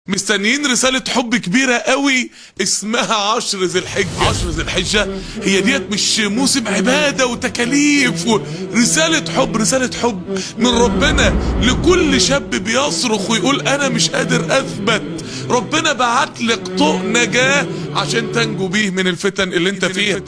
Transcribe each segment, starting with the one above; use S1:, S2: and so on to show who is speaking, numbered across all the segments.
S1: مستنيين رسالة حب كبيرة قوي اسمها 10 ذي الحجة. 10 ذي الحجة هي ديت مش موسم عبادة وتكاليف رسالة حب، رسالة حب من ربنا لكل شاب بيصرخ ويقول انا مش قادر اثبت. ربنا بعت لك طوق نجاة عشان تنجو بيه من الفتن اللي انت فيها.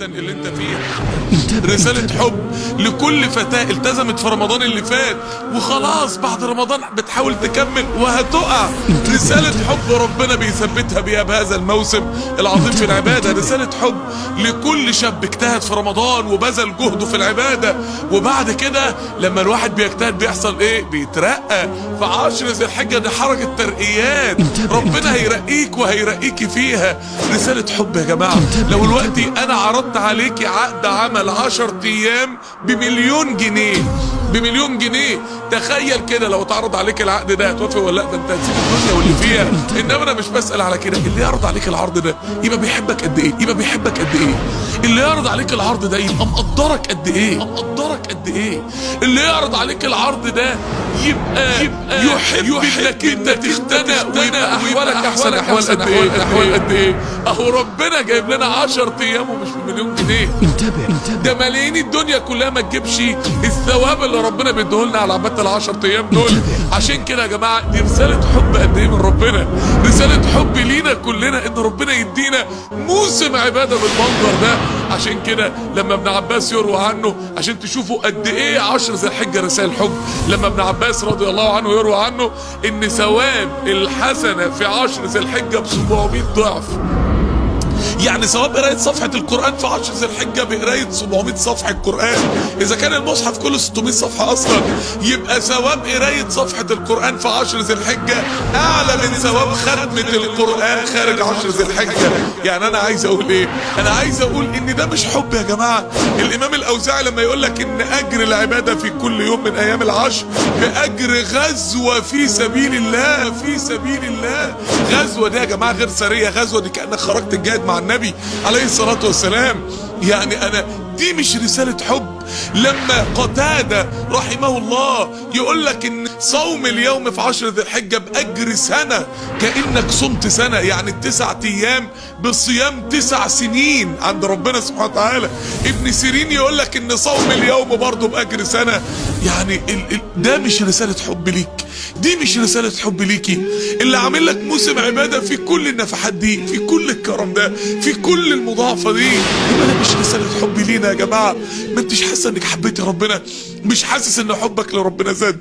S1: رسالة حب لكل فتاة التزمت في رمضان اللي فات وخلاص بعد رمضان بتحاول تكمل وهتقع. رسالة حب ربنا بيثبتها بيها بهذا الموسم العظيم في العبادة. رسالة حب لكل شاب اجتهد في رمضان وبذل جهده في العبادة، وبعد كده لما الواحد بيجتهد بيحصل ايه؟ بيترقى. ف10 ذي الحجة دي حركة ترقيات، ربنا هيرقيك وهيرقيكي فيها. رسالة حب يا جماعة. لو الوقت انا عرضت عليكي عقد عمل 10 ايام ب1,000,000 جنيه، ب1,000,000 جنيه، تخيل كده لو اتعرض عليك العقد ده هتوافق ولا لا؟ ده انت هتسيب الدنيا واللي فيها. انما انا مش بسأل على كده، اللي يعرض عليك العرض ده يبقى بيحبك قد ايه؟ يبقى بيحبك قد ايه؟ اللي يعرض عليك العرض ده يبقى مقدرك قد ايه؟ مقدرك قد ايه؟ اللي يعرض عليك العرض ده يبقى يحب انك انت تختنق ويبقى احوالك احسن احوال قد ايه؟ احوال قد ايه؟ اهو ربنا جايب لنا 10 ايام ومش ب1,000,000 جنيه. ده ملايين الدنيا كلها ما تجيبش الثواب اللي ربنا بيديهولنا على عبادة ال10 ايام دول. عشان كده يا جماعه دي رساله حب قد ايه من ربنا، رساله حب لينا كلنا ان ربنا يدينا موسم عباده بالمنظر ده. عشان كده لما ابن عباس يروى عنه، عشان تشوفوا قد ايه 10 ذي الحجه رسائل حب، لما ابن عباس رضي الله عنه يروى عنه ان ثواب الحسنه في 10 ذي الحجه ب700 ضعف. يعني ثواب قراية صفحة القرآن في 10 ذي الحجة بقراية 700 صفحة القرآن. إذا كان المصحف كله 600 صفحة أصلا، يبقى ثواب قراية صفحة القرآن في 10 ذي الحجة أعلى من ثواب ختمة القرآن خارج 10 ذي الحجة. يعني أنا عايز أقول إيه؟ أنا عايز أقول إن ده مش حب يا جماعة. الإمام الأوزاعي لما يقول لك إن أجر العبادة في كل يوم من أيام العشر بأجر غزوة في سبيل الله، في سبيل الله. غزوة دي يا جماعة غير سرية، غزوة دي كأنك خرجت الجهاد مع النبي عليه الصلاة والسلام. يعني أنا دي مش رسالة حب. لما قتادة رحمه الله يقول لك ان صوم اليوم في 10 ذي الحجة بأجر سنة، كأنك صمت سنة. يعني ال9 ايام بصيام 9 سنين عند ربنا سبحانه وتعالى. ابن سيرين يقول لك ان صوم اليوم برضه بأجر سنة. يعني ده مش رسالة حب ليك، دي مش رسالة حب ليكي. اللي عامل لك موسم عبادة في كل النفحات دي، في كل الكرم ده، في كل المضاعفة دي، يبقى ده مش رسالة حب لينا يا جماعة. ما انتش حاسة انك حبيتي ربنا، مش حاسس ان حبك لربنا زاد.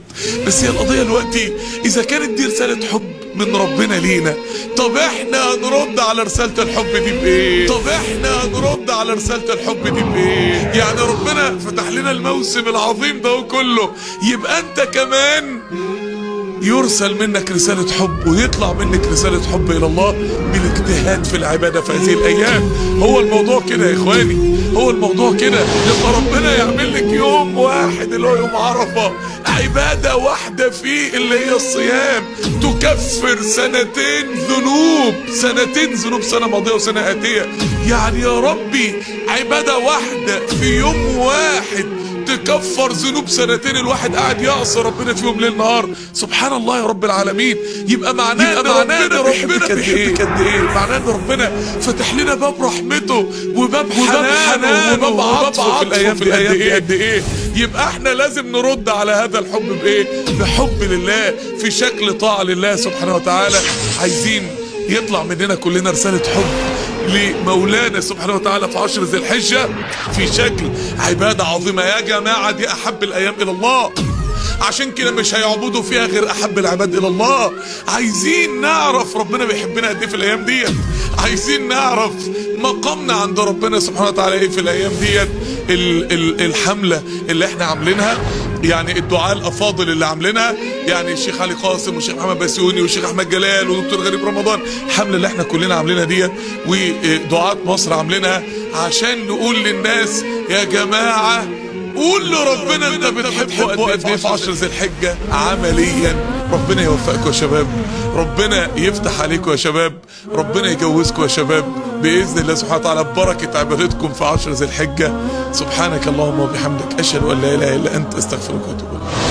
S1: بس هي القضية دلوقتي اذا كانت دي رسالة حب من ربنا لينا، طب احنا هنرد على رسالة الحب دي بايه؟ طب احنا هنرد على رسالة الحب دي بايه؟ يعني ربنا فتح لنا الموسم العظيم ده كله، يبقى انت كمان يرسل منك رسالة حب ويطلع منك رسالة حب إلى الله بالاجتهاد في العبادة في هذه الأيام. هو الموضوع كده يا إخواني، هو الموضوع كده. لما ربنا يعمل لك يوم واحد اللي هو يوم عرفة عبادة واحدة فيه اللي هي الصيام، تكفر 2 ذنوب، 2 ذنوب، سنة ماضية وسنة آتية. يعني يا ربي عبادة واحدة في يوم واحد تكفر ذنوب 2 الواحد قاعد يعصي ربنا فيهم ليل نهار. سبحان الله يا رب العالمين. يبقى معناه ان ربنا بيحبك قد ايه؟ معناه ان ربنا فتح لنا باب رحمته وباب حنانه وباب عطفه في الايام دي قد ايه. يبقى احنا لازم نرد على هذا الحب بايه؟ بحب لله في شكل طاعه لله سبحانه وتعالى. عايزين يطلع مننا كلنا رسالة حب لمولانا سبحانه وتعالى في 10 ذي الحجة في شكل عبادة عظيمة يا جماعة. دي أحب الأيام إلى الله، عشان كده مش هيعبدوا فيها غير أحب العباد إلى الله. عايزين نعرف ربنا بيحبنا قد إيه في الأيام ديت، عايزين نعرف مقامنا عند ربنا سبحانه وتعالى إيه في الأيام ديت. الحملة اللي احنا عاملينها، يعني الدعاء الافاضل اللي عاملينها، يعني الشيخ علي قاسم والشيخ محمد بسيوني والشيخ احمد جلال ودكتور غريب رمضان، الحملة اللي احنا كلنا عاملينها ديت ودعاة مصر عاملينها عشان نقول للناس يا جماعة قول لربنا انت بتحبه قد ايه في 10 ذي الحجة عمليا. ربنا يوفقكم يا شباب، ربنا يفتح عليكم يا شباب، ربنا يجوزكم يا شباب بإذن الله سبحانه وتعالى ببركة عبادتكم في 10 ذي الحجة. سبحانك اللهم وبحمدك أشهد أن لا إله إلا أنت أستغفرك وأتوب إليك.